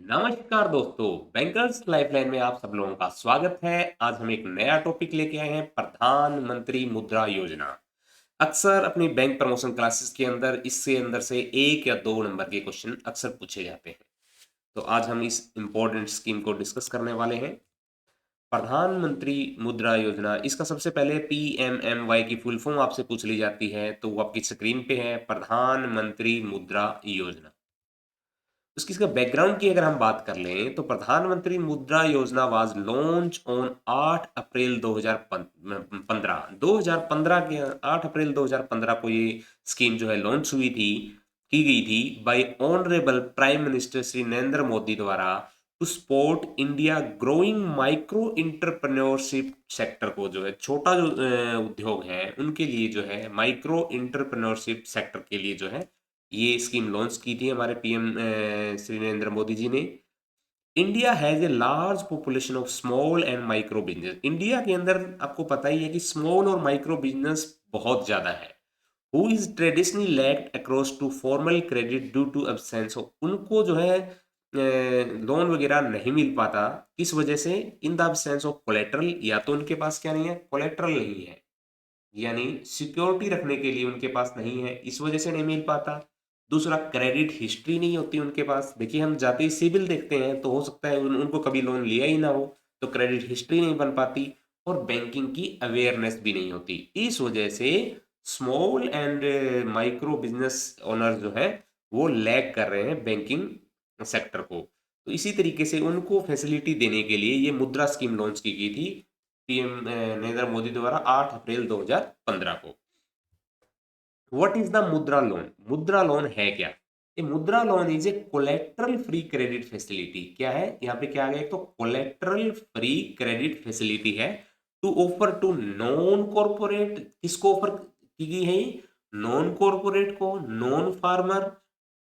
नमस्कार दोस्तों, bankers lifeline में आप सब लोगों का स्वागत है। आज हम एक नया टॉपिक लेके आए हैं, प्रधानमंत्री मुद्रा योजना। अक्सर अपनी बैंक प्रमोशन क्लासेस के अंदर इससे अंदर से 1 या 2 नंबर के क्वेश्चन अक्सर पूछे जाते हैं। तो आज हम इस इम्पोर्टेंट स्कीम को डिस्कस करने वाले हैं। प्रधानमंत्री मुद्रा योजना, इसका सबसे पहले पीएमएमवाई की फुल फॉर्म आपसे पूछ ली जाती है, तो वो आपकी स्क्रीन पे है, प्रधानमंत्री मुद्रा योजना। उसकी इसका बैकग्राउंड की अगर हम बात कर लें तो प्रधानमंत्री मुद्रा योजना वाज लॉन्च ऑन 8 अप्रैल 2015। 2015 के 8 अप्रैल 2015 को ये स्कीम जो है लॉन्च हुई थी, की गई थी by honourable prime minister Shri Narendra Modi द्वारा to support India growing micro entrepreneurship sector को, जो है छोटा जो उद्योग है उनके लिए जो है माइक्रो इंटरप्रेन्योरशिप सेक्टर के लिए जो है ये स्कीम लॉन्च की थी हमारे पीएम श्री नरेंद्र मोदी जी ने। India has a large population of small and micro business. India के अंदर आपको पता ही है कि स्मॉल और माइक्रो बिजनेस बहुत ज्यादा है। Who is traditionally lacked across to formal credit due to absence of, उनको जो है लोन वगैरह नहीं मिल पाता। किस वजह से? In the absence of collateral, या तो उनके पास क्या नहीं है, कोलेट्रल नहीं है, यानी सिक्योरिटी रखने के लिए उनके पास नहीं है, इस वजह से नहीं मिल पाता। दूसरा, क्रेडिट हिस्ट्री नहीं होती उनके पास। देखिए, हम जाते ही सिविल देखते हैं तो हो सकता है उनको कभी लोन लिया ही ना हो, तो क्रेडिट हिस्ट्री नहीं बन पाती। और बैंकिंग की अवेयरनेस भी नहीं होती। इस वजह से small and micro business owner जो है वो लैग कर रहे हैं बैंकिंग सेक्टर को। तो इसी तरीके से उनको फैसिलिटी देने के लिए ये मुद्रा स्कीम लॉन्च की गई थी पीएम नरेंद्र मोदी द्वारा 8 अप्रैल 2015 को। What is the Mudra loan? Mudra loan है क्या? ये Mudra loan is a collateral free credit facility. क्या है यहाँ पे? क्या आ गया? एक तो कोलेट्रल फ्री क्रेडिट फैसिलिटी है to offer to non corporate. किसको ऑफर की गई है? नॉन कॉर्पोरेट को,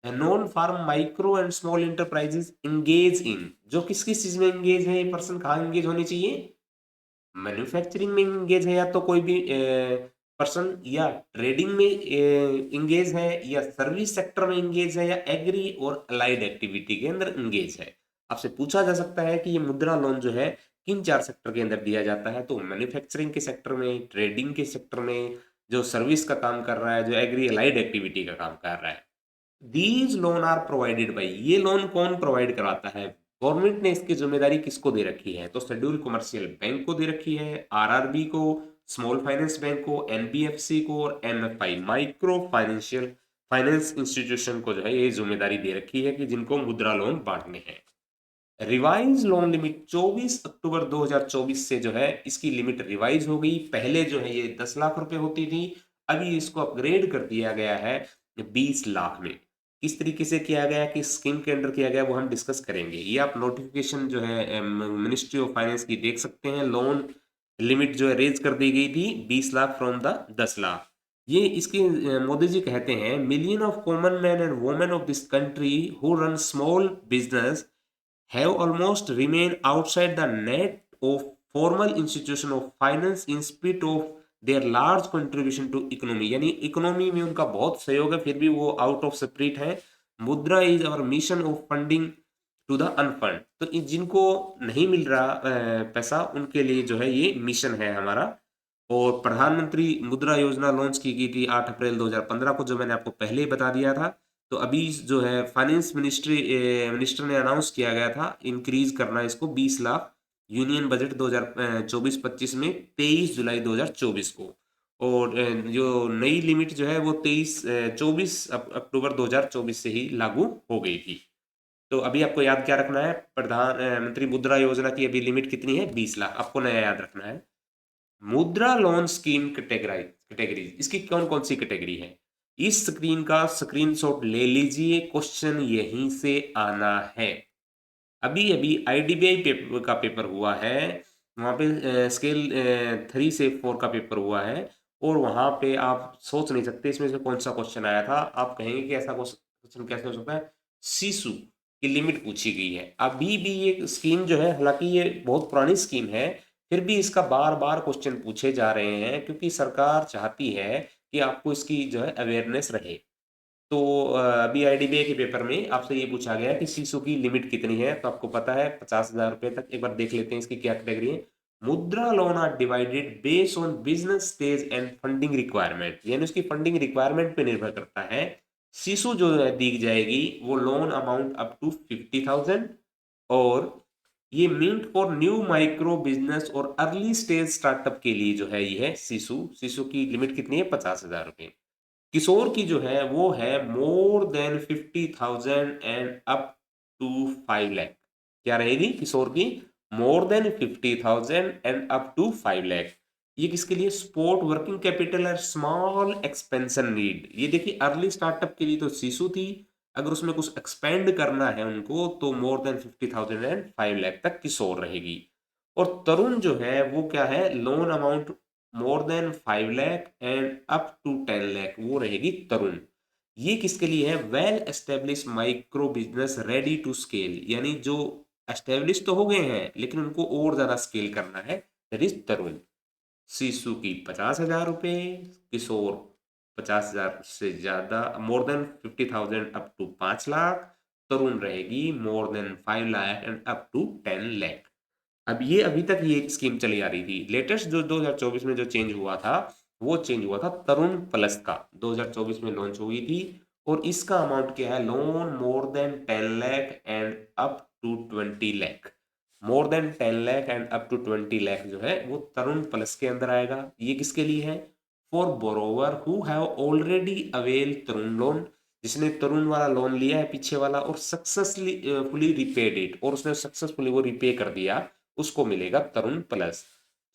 non farm micro and small enterprises engage in. जो किस किस चीज में एंगेज है ये पर्सन? कहाँ एंगेज होने चाहिए? मैन्युफैक्चरिंग में इंगेज है, या तो कोई भी पर्सन, या ट्रेडिंग में इंगेज है, या सर्विस सेक्टर में इंगेज है, या एग्री और अलाइड एक्टिविटी के अंदर इंगेज है। आपसे पूछा जा सकता है कि ये मुद्रा लोन जो है किन 4 सेक्टर के अंदर दिया जाता है, तो मैन्युफैक्चरिंग के सेक्टर में, ट्रेडिंग के सेक्टर में, जो सर्विस का काम कर रहा है, जो एग्री अलाइड एक्टिविटी का काम कर रहा है। These loan are provided by, ये लोन कौन प्रोवाइड कराता है? गवर्नमेंट ने इसकी जिम्मेदारी किसको दे रखी है? तो शेड्यूल कमर्शियल बैंक को दे रखी है, आरआरबी को, स्मॉल फाइनेंस बैंक को, एनबीएफसी को, और MFI micro financial finance institution को जो है ये जिम्मेदारी दे रखी है कि जिनको मुद्रा लोन बांटने हैं। रिवाइज लोन लिमिट 24 अक्टूबर 2024 से जो है इसकी लिमिट रिवाइज हो गई। पहले जो है ये 10 लाख रुपए होती थी, अभी इसको अपग्रेड कर दिया गया है 20 लाख में। किस तरीके से किया गया, कि स्कीम के अंडर किया गया, वो हम डिस्कस करेंगे। ये आप नोटिफिकेशन जो है मिनिस्ट्री ऑफ फाइनेंस की देख सकते हैं। लोन लिमिट जो है रेज कर दी गई थी 20 लाख फ्रॉम द 10 लाख। ये इसके मोदी जी कहते हैं, million of common man and women of this country who run small business have almost remained outside the net of formal institution of finance in spite of their large contribution to economy। यानी economy में उनका बहुत सहयोग है, फिर भी वो out of spirit है। Mudra is our mission of funding to the unfund. तो जिनको नहीं मिल रहा पैसा, उनके लिए जो है ये मिशन है हमारा। और प्रधानमंत्री मुद्रा योजना लॉन्च की गई थी 8 अप्रैल 2015 को, जो मैंने आपको पहले ही बता दिया था। तो अभी जो है फाइनेंस मिनिस्टर ने अनाउंस किया गया था इंक्रीज करना इसको 20 लाख, यूनियन बजट 2024-25 में 23 जुलाई 2024 को। और जो नई लिमिट जो है वो 24 अक्टूबर 2024 से ही लागू हो गई थी। तो अभी आपको याद क्या रखना है? प्रधानमंत्री मुद्रा योजना की अभी लिमिट कितनी है? 20 लाख, आपको नया याद रखना है। मुद्रा लोन स्कीम कैटेगरीज, इसकी कौन कौन सी कैटेगरी है? इस स्क्रीन का स्क्रीनशॉट ले लीजिए, क्वेश्चन यहीं से आना है। अभी अभी आईडीबीआई पेपर का पेपर हुआ है, वहाँ पे स्केल 3 से 4 का पेपर हुआ है, और वहाँ पे आप सोच नहीं सकते इसमें से कौन सा क्वेश्चन आया था। आप कहेंगे कि ऐसा क्वेश्चन कैसे हो सकता है? शिशु की लिमिट पूछी गई है। अभी भी ये स्कीम जो है, हालांकि ये बहुत पुरानी स्कीम है, फिर भी इसका बार बार क्वेश्चन पूछे जा रहे हैं, क्योंकि सरकार चाहती है कि आपको इसकी जो है अवेयरनेस रहे। तो अभी आईडीबीआई के पेपर में आपसे ये पूछा गया कि सीसो की लिमिट कितनी है, तो आपको पता है 50,000 रुपए तक। एक बार देख लेते हैं इसकी क्या कैटेगरी है। Mudra loan are divided based on business stage and funding requirement, यानी उसकी फंडिंग रिक्वायरमेंट पे निर्भर करता है। सीसो जो है दी जाएगी वो लोन अमाउंट अप टू 50,000, और ये meant for new micro business और अर्ली स्टेज स्टार्टअप के लिए जो है ये है सीसू। सीसू की लिमिट कितनी है? 50,000 रुपए। किशोर की जो है वो है more than 50,000 and up to 5 lakh. क्या रहेगी किशोर की? More than 50,000 and up to 5 lakh. ये किसके लिए? स्पोर्ट वर्किंग कैपिटल और स्मॉल एक्सपेंशन नीड। ये देखिए अर्ली स्टार्टअप के लिए तो सीसू थी, अगर उसमें कुछ एक्सपेंड करना है उनको तो मोर देन 50,000 एंड 5 लाख तक किशोर रहेगी। और तरुण जो है वो क्या है? Loan amount more than 5 lakh and up to 10 lakh, वो रहेगी तरुण। ये किसके लिए है? Well establish micro business ready to scale, यानी जो एस्टेब्लिश तो हो गए हैं लेकिन उनको और ज्यादा स्केल करना है, दैट इज तरुण। शिशु की 50,000 रुपए, किशोर 50,000 से ज्यादा more than 50,000 up to 5 lakh, Tarun रहेगी more than 5 lakh and up to 10 lakh. अब ये अभी तक ये स्कीम चली आ रही थी। लेटेस्ट जो 2024 में जो चेंज हुआ था वो चेंज हुआ था तरुण प्लस का, 2024 में लॉन्च हुई थी। और इसका अमाउंट क्या है? Loan more than 10 lakh and up to 20 lakh. More than 10 lakh and up to 20 lakh जो है वो तरुण प्लस के अंदर आएगा। ये किसके लिए है? For borrower who have already avail Tarun loan, जिसने तरुण वाला लोन लिया है पीछे वाला और सक्सेसफुली फुली रिपेड इट, और उसने सक्सेसफुली वो रिपे कर दिया, उसको मिलेगा Tarun plus.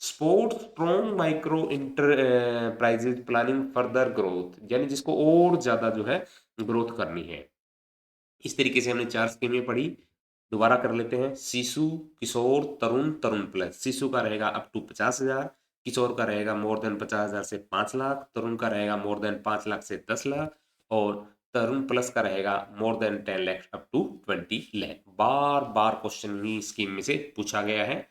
Sports strong micro enterprises planning further growth, यानी जिसको और ज्यादा जो है ग्रोथ करनी है। इस तरीके से हमने 4 स्कीमें पढ़ी। दोबारा कर लेते हैं। शिशु, किशोर, तरुण, तरुण प्लस। शिशु का रहेगा अप टू 50,000, किशोर का रहेगा मोर देन 50,000 से 5 लाख, तरुण का रहेगा मोर देन 5 लाख से 10 लाख, और तरुण प्लस का रहेगा more than 10 lakh up to 20 lakh. बार बार क्वेश्चन ही स्कीम में से पूछा गया है,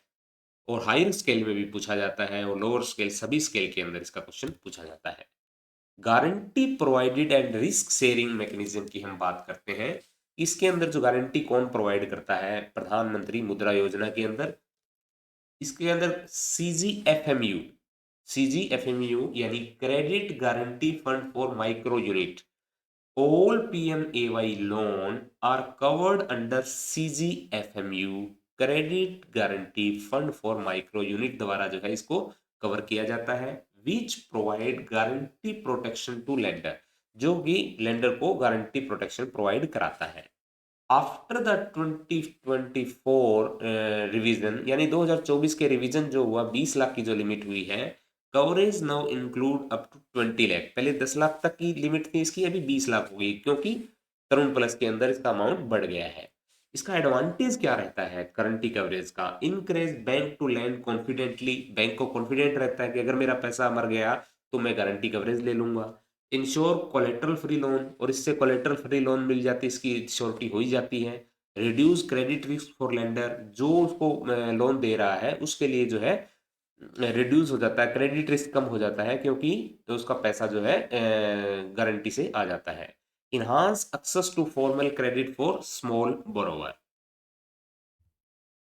और हायर स्केल में भी पूछा जाता है और लोअर स्केल, सभी स्केल के अंदर इसका क्वेश्चन पूछा जाता है। Guarantee provided and risk sharing mechanism की हम बात करते हैं। इसके अंदर जो गारंटी कौन प्रोवाइड करता है? प्रधानमंत्री मुद्रा योजना के अंदर। इसके अंदर सीजीएफएमयू, सीजीएफएमयू यानी credit guarantee fund for micro unit, all PMAY loan are covered under CGFMU, credit guarantee fund for micro unit द्वारा जो है इसको कवर किया जाता है। Which provide guarantee protection to lender, जो कि लेंडर को गारंटी प्रोटेक्शन प्रोवाइड कराता है। आफ्टर द 2024 रिवीजन, यानी 2024 के रिवीजन जो हुआ, 20 लाख की जो लिमिट हुई है, coverage now include up to 20 lakh. पहले 10 लाख तक की लिमिट थी इसकी, अभी 20 लाख हो गई, क्योंकि तरुण प्लस के अंदर इसका अमाउंट बढ़ गया है। इसका एडवांटेज क्या रहता है गारंटी कवरेज का? Encourage bank to lend confidently, bank को कॉन्फिडेंट रहता है कि अगर मेरा पैसा मर गया तो मैं गारंटी कवरेज ले लूंगा। इंश्योर कोलेटरल फ्री लोन, और इससे कोलेटरल फ्री लोन मिल जाती है, इसकी श्योरिटी हो ही जाती है। Reduce credit risk for lender, जो उसको लोन दे रहा है उसके लिए जो है रिड्यूस हो जाता है, क्रेडिट रिस्क कम हो जाता है, क्योंकि तो उसका पैसा जो है गारंटी से आ जाता है। Enhance access to formal credit for small borrower.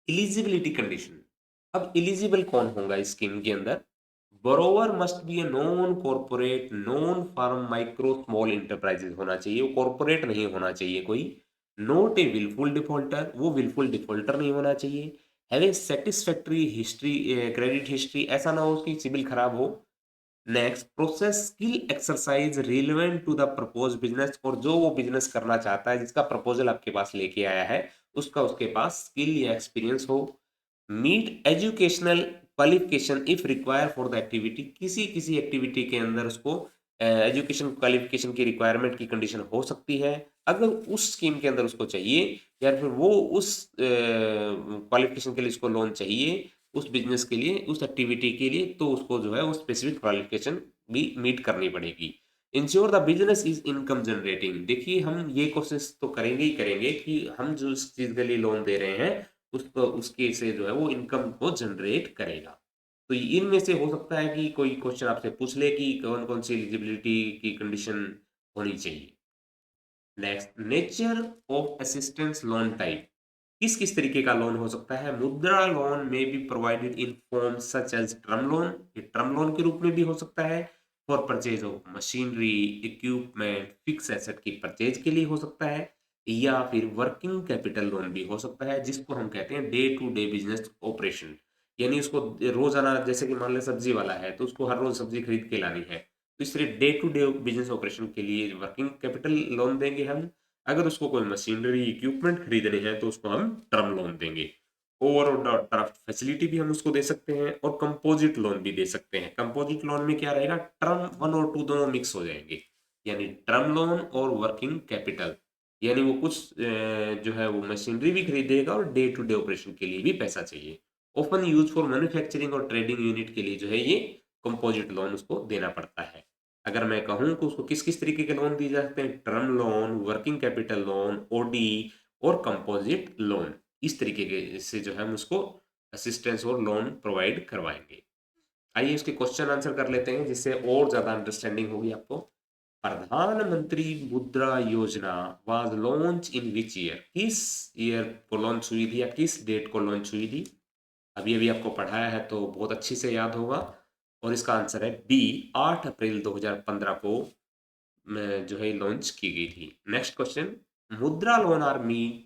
Eligibility condition. अब इलिजिबल कौन होगा इस स्कीम के अंदर? Borrower must be a non corporate, non farm micro small enterprises होना चाहिए, वो कॉर्पोरेट नहीं होना चाहिए कोई। नोट ए विलफुल डिफॉल्टर, वो विलफुल डिफॉल्टर नहीं होना चाहिए। Have a satisfactory history, credit history, ऐसा ना हो उसकी सिबिल खराब हो। Next, process skill exercise relevant to the propose business, और जो वो बिजनेस करना चाहता है, जिसका प्रपोजल आपके पास लेके आया है, उसका उसके पास स्किल या एक्सपीरियंस हो। Meet educational qualification if require for the activity, किसी किसी एक्टिविटी के अंदर उसको एजुकेशन क्वालिफिकेशन की रिक्वायरमेंट की कंडीशन हो सकती है। अगर उस स्कीम के अंदर उसको चाहिए, या फिर वो उस क्वालिफिकेशन के लिए उसको लोन चाहिए, उस बिजनेस के लिए, उस एक्टिविटी के लिए, तो उसको जो है वो स्पेसिफिक क्वालिफिकेशन भी मीट करनी पड़ेगी। Ensure the business is income generating, देखिए हम ये कोशिश तो करेंगे ही करेंगे कि हम जो इस चीज के लिए लोन दे रहे हैं उसको, उसके से जो है वो इनकम को जनरेट करेगा। तो इनमें से हो सकता है कि कोई क्वेश्चन आपसे पूछ ले कि कौन कौन सी एलिजिबिलिटी की कंडीशन होनी चाहिए। Next, nature of assistance loan type, किस किस तरीके का लोन हो सकता है? मुद्रा लोन में be provided in form such as term loan, ये टर्म लोन के रूप में भी हो सकता है। For purchase of machinery, equipment, fix asset की परचेज के लिए हो सकता है, या फिर वर्किंग कैपिटल लोन भी हो सकता है, जिसको हम कहते हैं day to day business operation, यानी उसको रोजाना, जैसे कि मान ले सब्जी वाला है तो उसको हर रोज सब्जी खरीद के लानी है, तो इसलिए day to day business operation के लिए वर्किंग कैपिटल लोन देंगे हम। अगर उसको कोई मशीनरी इक्विपमेंट खरीदने हैं तो उसको हम टर्म लोन देंगे। ओवरड्राफ्ट फैसिलिटी भी हम उसको दे सकते हैं, और कंपोजिट लोन भी दे सकते हैं। कंपोजिट लोन में क्या रहेगा, टर्म वन और टू दोनों मिक्स हो जाएंगे, यानी टर्म लोन और वर्किंग कैपिटल, यानी वो कुछ जो है वो मशीनरी भी खरीदेगा और डे टू डे ऑपरेशन के लिए भी पैसा चाहिए। ओपन यूज फॉर मैन्युफैक्चरिंग और ट्रेडिंग यूनिट के लिए जो है ये कंपोजिट लोन उसको देना पड़ता है। अगर मैं कहूँ कि उसको किस किस तरीके के लोन दिए जा सकते हैं, term loan, working capital loan, OD और कंपोजिट लोन, इस तरीके के से जो है हम उसको असिस्टेंस और लोन प्रोवाइड करवाएंगे। आइए इसके क्वेश्चन आंसर कर लेते हैं, जिससे और ज्यादा अंडरस्टैंडिंग होगी आपको। प्रधानमंत्री मुद्रा योजना was launch in which year, किस ईयर को लॉन्च हुई थी या किस डेट को लॉन्च हुई थी? अभी अभी आपको पढ़ाया है तो बहुत अच्छी से याद होगा, और इसका आंसर है बी, 8 अप्रैल 2015 को जो है लॉन्च की गई थी। Next question, Mudra loan are meant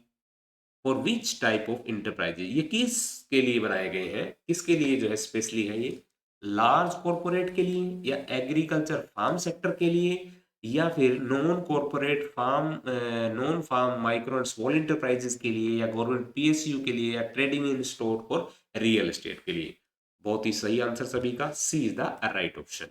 for which type of enterprises, ये किस के लिए बनाए गए हैं, किसके लिए जो है स्पेशली है ये? लार्ज कॉरपोरेट के लिए, या एग्रीकल्चर फार्म सेक्टर के लिए, या फिर non corporate farm, non farm micro and small enterprises के लिए, या गवर्नमेंट पीएसयू के लिए, या ट्रेडिंग इन स्टोर और रियल एस्टेट के लिए? बहुत ही सही आंसर सभी का, C is the right option.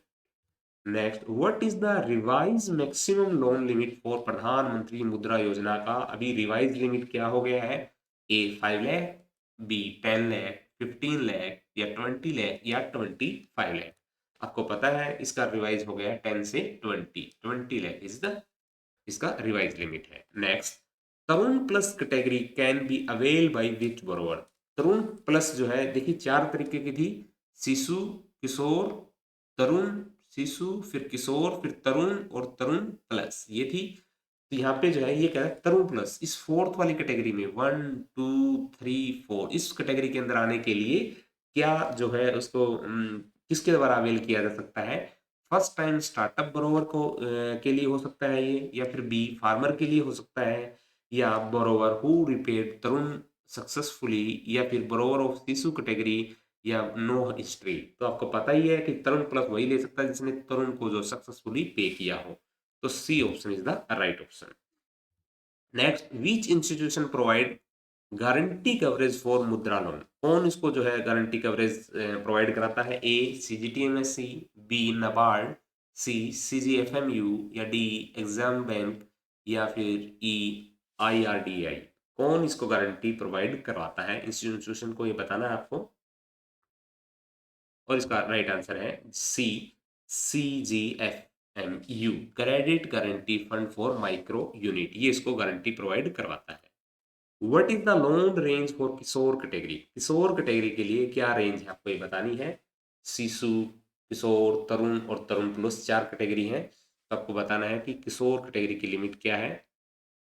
Next, what is the revise maximum loan limit for Pradhan Mantri Mudra योजना का अभी रिवाइज लिमिट क्या हो गया है? ए 5 लाख, बी 10 लाख, 15 लाख, या 20 लाख, या 25 लाख? आपको पता है इसका रिवाइज हो गया 10 से 20 लाख इज द इसका रिवाइज लिमिट है। Next, Tarun plus category can be avail by which borrower, Tarun plus जो है देखिए चार तरीके की थी, शिशु, किशोर, तरुण, शिशु, फिर किशोर, फिर तरुण और तरुण प्लस, ये थी। तो यहाँ पे जो है ये क्या है, तरुण प्लस, इस फोर्थ वाली कैटेगरी में 1 2 3 4 इस कैटेगरी के अंदर आने के लिए क्या जो है उसको किसके द्वारा अवेल किया जा सकता है? फर्स्ट टाइम स्टार्टअप बोरोवर को के लिए हो सकता है ये, या फिर बी फार्मर के लिए हो सकता है, या borrower who repaid Tarun successfully, या फिर बोरोवर ऑफ शिशु कैटेगरी, या नो हिस्ट्री। तो आपको पता ही है कि तरुण प्लस वही ले सकता है जिसने तरुण को जो सक्सेसफुली पे किया हो, तो C option is the right option. Next, which institution provide guarantee coverage for Mudra loan, कौन इसको जो है गारंटी कवरेज प्रोवाइड कराता है? A CGTMSC, B NABARD, C CGFMU, या डी एग्जाम बैंक, या फिर ई आईआरडीआई? कौन इसको गारंटी प्रोवाइड करवाता है? इंस्टीट्यूशन को ये बताना है आपको, और इसका राइट आंसर है C, CGFMU, credit guarantee fund for micro unit, ये इसको गारंटी प्रोवाइड करवाता है। What is the loan range for Kishore category, Kishore category के लिए क्या रेंज है आपको ये बतानी है। शिशु, किशोर, तरुण और तरुण प्लस चार कैटेगरी है, तो आपको बताना है कि किशोर कैटेगरी की लिमिट क्या है।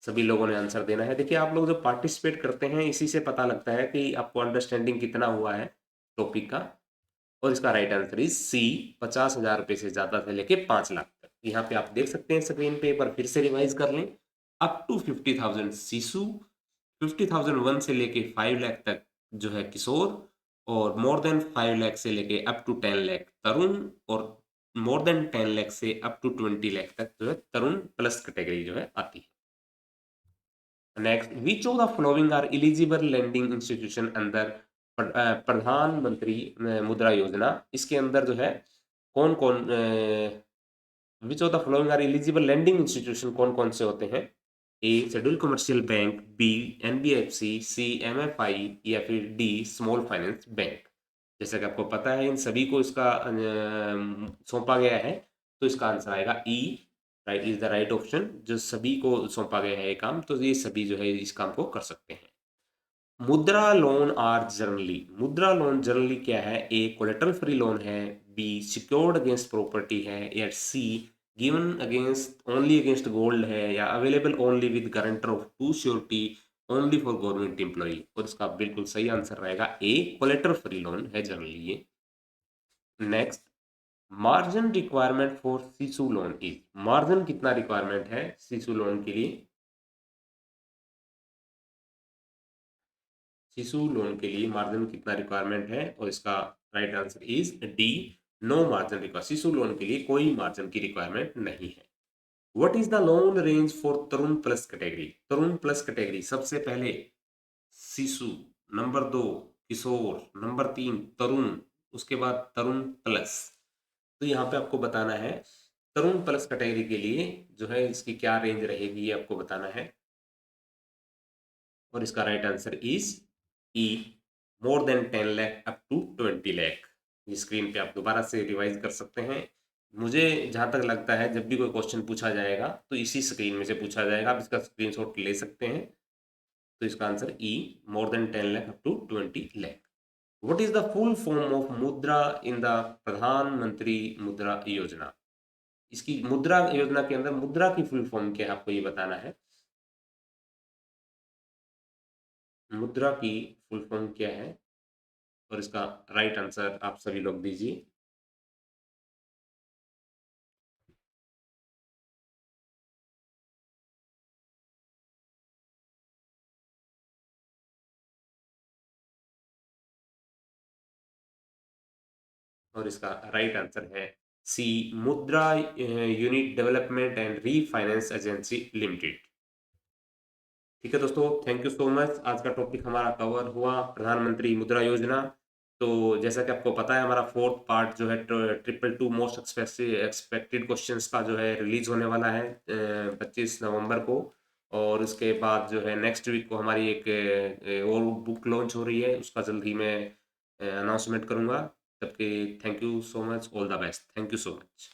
सभी लोगों ने आंसर देना है। देखिए आप लोग जो पार्टिसिपेट करते हैं इसी से पता लगता है कि आपको अंडरस्टैंडिंग कितना हुआ है टॉपिक का, और इसका राइट आंसर इज सी, 50,000 रुपए से ज्यादा से लेके 5 लाख तक। यहाँ पे आप देख सकते हैं स्क्रीन पे, एक बार फिर से रिवाइज कर लें। अप टू 50,000 शिशु, 50,001 से लेके 5 लाख तक जो है किशोर, और मोर देन 5 लाख से लेके अप टू 10 लाख तरुण, और मोर देन 10 लाख से अप टू 20 लाख तक जो है तरुण प्लस कैटेगरी जो है आती है। Next, which of the following are eligible lending institution अंदर प्रधानमंत्री मुद्रा योजना, इसके अंदर जो है कौन कौन, which of the following are eligible lending institution कौन कौन से होते हैं? A schedule commercial bank, B NBFC, C MFI, या फिर डी स्मॉल फाइनेंस बैंक? जैसा कि आपको पता है इन सभी को इसका सौंपा गया है, तो इसका आंसर आएगा E, right is the right option. जो सभी को सौंपा गया है ये काम, तो ये सभी जो है इस काम को कर सकते हैं। Mudra loan are generally, Mudra loan generally क्या है? ए कोलेटरल फ्री लोन है, बी सिक्योर्ड अगेंस्ट प्रॉपर्टी है, या C given against only against gold है, या available only with guarantor of to surety only for government employee, और इसका बिल्कुल सही आंसर रहेगा ए, कोलेटरल फ्री लोन है जनरली ये। Next, margin requirement for Shishu loan is, margin कितना रिक्वायरमेंट है शिशु लोन के लिए? शिशु लोन के लिए मार्जिन कितना रिक्वायरमेंट है, और इसका right answer is D, no margin require, Shishu loan के लिए कोई मार्जिन की रिक्वायरमेंट नहीं है। What is the loan range for Tarun plus category? Tarun plus category सबसे पहले शिशु, नंबर 2 किशोर, नंबर 3 तरुण, उसके बाद तरुण प्लस। तो यहाँ पे आपको बताना है तरुण प्लस कैटेगरी के लिए जो है इसकी क्या रेंज रहेगी, ये आपको बताना है, और इसका right answer is E, more than 10 lakh up to 20 lakh. ये स्क्रीन पे आप दोबारा से रिवाइज कर सकते हैं। मुझे जहां तक लगता है जब भी कोई क्वेश्चन पूछा जाएगा तो इसी स्क्रीन में से पूछा जाएगा, आप इसका स्क्रीनशॉट ले सकते हैं। तो इसका answer E, more than 10 lakh up to 20 lakh. What is the full form of Mudra in the प्रधानमंत्री मुद्रा योजना? इसकी मुद्रा योजना के अंदर मुद्रा की फुल फॉर्म क्या है, आपको ये बताना है। मुद्रा की फुल फॉर्म क्या है, और इसका राइट आंसर आप सभी लोग दीजिए। और इसका राइट आंसर है सी, मुद्रा unit development and refinance agency limited. ठीक है दोस्तों, थैंक यू सो मच। आज का टॉपिक हमारा कवर हुआ प्रधानमंत्री मुद्रा योजना। तो जैसा कि आपको पता है हमारा फोर्थ पार्ट जो है triple two most expected questions का जो है रिलीज होने वाला है 25 नवंबर को। और उसके बाद जो है नेक्स्ट वीक को हमारी एक और बुक लॉन्च हो रही है, उसका जल्द ही मैं अनाउंसमेंट करूंगा। तब के thank you so much, all the best, thank you so much.